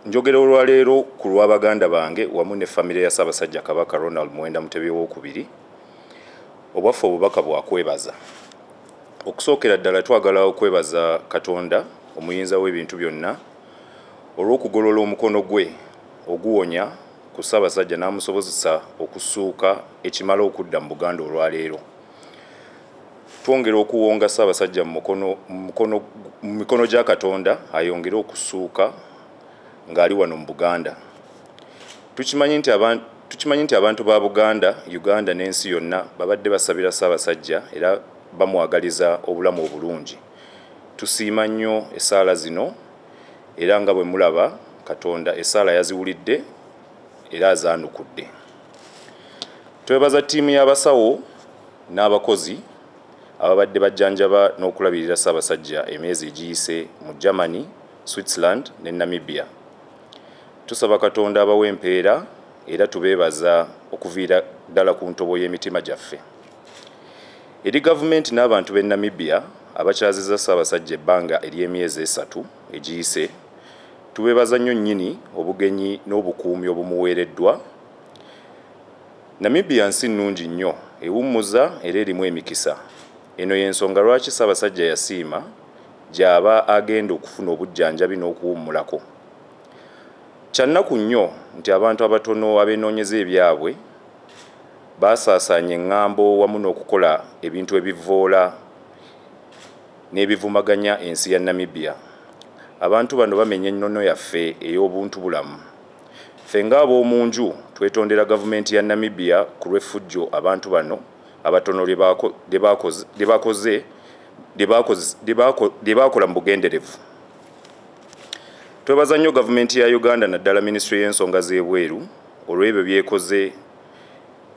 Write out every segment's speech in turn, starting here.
Njogera olwaleero ku lw'abaganda bange wamu ne famire ya Ssaabasajja Kabaka Ronald Muwenda Mutebi II obwaffe obubaka bwakwebaza. Okusookera ddala twagala okwebaza Katonda omuyinza w'ebintu byonna olw'okugolola omukono gwe oguwonya ku Ssaabasajja n'amusobozesa okusuuka ekimala okudda mu Buganda olwaleero. Twongera okuwonga Ssaabasajja mu mikono gya Katonda ayongere okusuuka ng'ali wano mu Buganda. Tukimanyi nti abantu ba Buganda, Uganda n'ensi yonna babadde basabira Ssaabasajja era bamwagaliza obulamu obulungi. Tusiima nnyo essaala zino era nga bwe mulaba Katonda essaala yaziwulidde era azaanukudde. Twebaza ttiimu y'abasawo n'abakozi ababadde bajjanjaba n'okulabirira Ssaabasajja emyezi egiyise mu Germany, Switzerland ne Namibia. Tusaba Katonda abawe empeera era tubeebaza okuviira ddala ku ntobo y'emitima gyaffe. Eri gavumenti n'abantu b'e Namibia abakyazizza Ssaabasajja ebbanga ery'emyezi 3 egiyise, tubeebaza nnyo nnyini obugenyi n'obukuumi obumuweereddwa. Namibia nsi nnungi nnyo, ewummuza era erimu emikisa. Eno y'ensonga lwaki Ssaabasajja yasiima gy'aba agenda okufuna obujjanjabi n'okuwummulako. Kyannaku nnyo nti abantu abatono abeenoonyeza ebyabwe baasaasaanya eŋŋambo wamu n'okukola ebintu ebivvoola n'ebivumaganya ensi ya Namibia. Abantu bano bamenya ennono yaffe ey'obuntu bulamu. Ffe ng'ab'omu nju twetondera gavumenti ya Namibia ku lw'effujjo abantu bano abatono lye baakola mu bugenderevu. Twebaza nnyo gavumenti ya Uganda naddala Minisitule y'ensonga z'ebweru olw'ebyo byekoze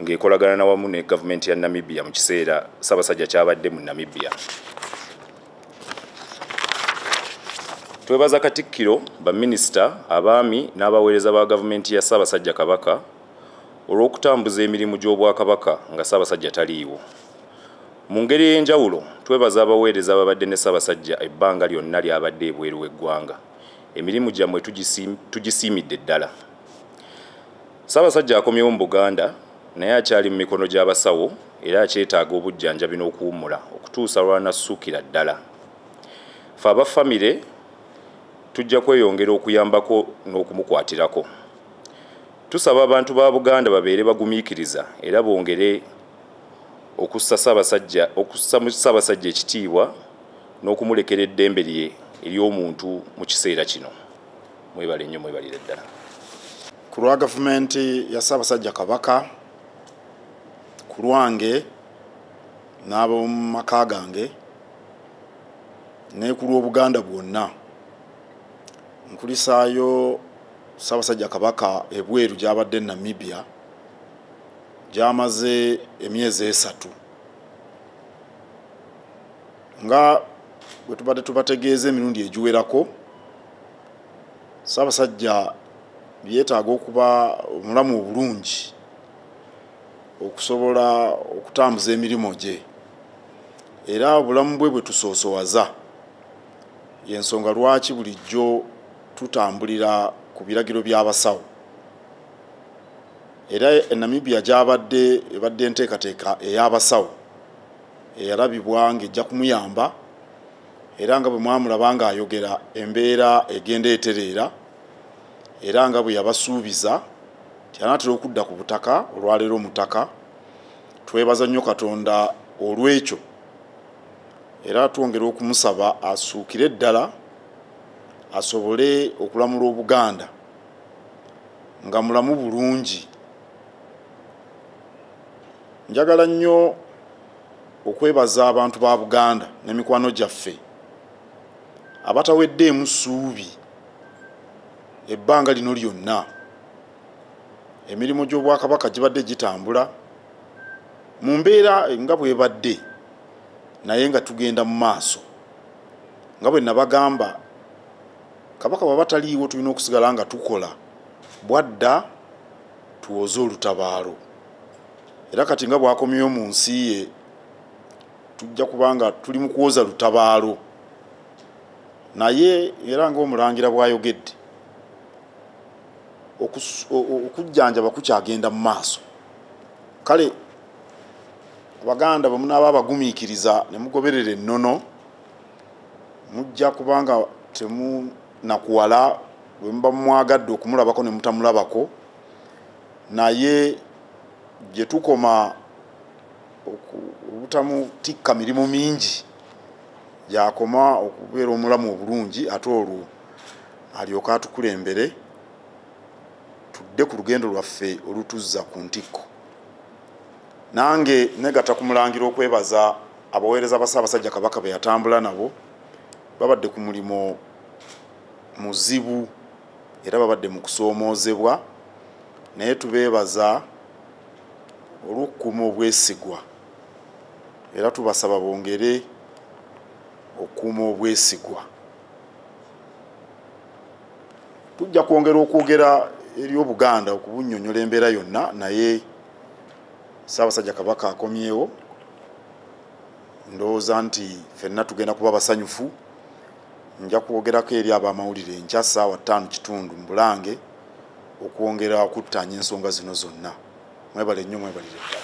ng'ekolagana n'awamu ne gavumenti ya Namibia mu kiseera Ssaabasajja kyabadde mu Namibia. Twebaza Katikkiro, baminisita, abaami n'abaweereza ba gavumenti ya Ssaabasajja Kabaka olw'okutambuza emirimu gy'Obwakabaka nga Ssaabasajja taliiwo. Mu ngeri ey'enjawulo twebaza abaweereza ababadde ne Ssaabasajja ebbanga lyonna ly'abadde ebweru w'eggwanga. Emirimu gyammwe tugisiimidde ddala. Ssaabasajja akomyewo mu Buganda naye akyali mu mikono gy'abasawo era akyetaaga obujjanjabi n'okuwummula okutuusa lw'anassuukira ddala. Ffe abafamire tujja kweyongera okuyambako n'okumukwatirako. Tusaba abantu ba Buganda babeere bagumiikiriza era bongere okussa Ssaabasajja ekitiibwa n'okumulekera eddembe lye ery'omuntu mu kiseera kino. Mwebale nnyo, mwebalire ddala. Ku lwa gavumenti ya Ssaabasajja Kabaka, ku lwange n'ab'omu maka gange ne ku lw'Obuganda bwonna, nkulisaayo Ssaabasajja Kabaka ebweru gy'abadde Namibia gy'amaze emyezi 3. Nga bwe tubadde tubategeeza emirundi egiwerako, Ssaabasajja yeetaaga okuba omulamu obulungi okusobola okutambuza emirimu gye era obulamu bwe bwe tusoosowaza y'ensonga lwaki bulijjo tutambulira ku biragiro by'abasawo. Era Namibia gy'abadde ebadde enteekateeka ey'abasawo eyalabibwa ng'ejja kumuyamba era nga bwe mwamulaba ng'ayogera embeera egenda etereera era nga bwe yabasuubiza nti anaatera okudda ku butaka olwaleero mutaka. Twebaza nnyo Katonda olw'ekyo era twongera okumusaba asuukire ddala asobole okulamula Obuganda nga mulamu bulungi. Njagala nnyo okwebaza abantu ba Buganda n'emikwano gyaffe abataweddeemu ssuubi ebbanga lino lyonna. Emirimu gy'Obwakabaka gibadde gitambula mu mbeera nga bwebadde naye nga tugenda mu maaso. Nga bwe nabagamba, Kabaka bw'aba taliiwo tulina okusigala nga tukola bwadda tuwoze olutabaalo. Era kati nga bw'akomyewo mu nsi ye tujja kubanga tuli mu kuwoza lutabaalo naye era ng'omulangira bw'ayogedde okujjanjaba kukyagenda mu maaso kale abaganda bwe munaaba abagumiikiriza ne mugoberera ennono mujja kubanga temunakuwala bwe muba mwagadde okumulabako ne mutamulabako naye gye tukoma obutamutikka mirimu mingi gyakoma okubeera omulamu obulungi ate olwo alyoka atukulembere tudde ku lugendo lwaffe olutuzza ku ntikko. Nange negata kumulangira okwebaza abaweereza ba Ssaabasajja Kabaka be yatambula nabo babadde ku mulimo muzibu era babadde mu kusoomoozebwa naye tubeebaza olw'okukuma obwesigwa era tubasaba bongere okuuma obwesigwa. Tujja kwongera okwogera eri Obuganda okubunnyonnyola embeera yonna naye Ssaabasajja Kabaka akomyewo ndowooza nti ffenna tugenda kuba basanyufu. Nja kwogerako eri ab'amawulire enkya ssaawa 5:30 mu Bulange okwongera okuttaanya ensonga zino zonna. Mwebale nnyo, mwebalire.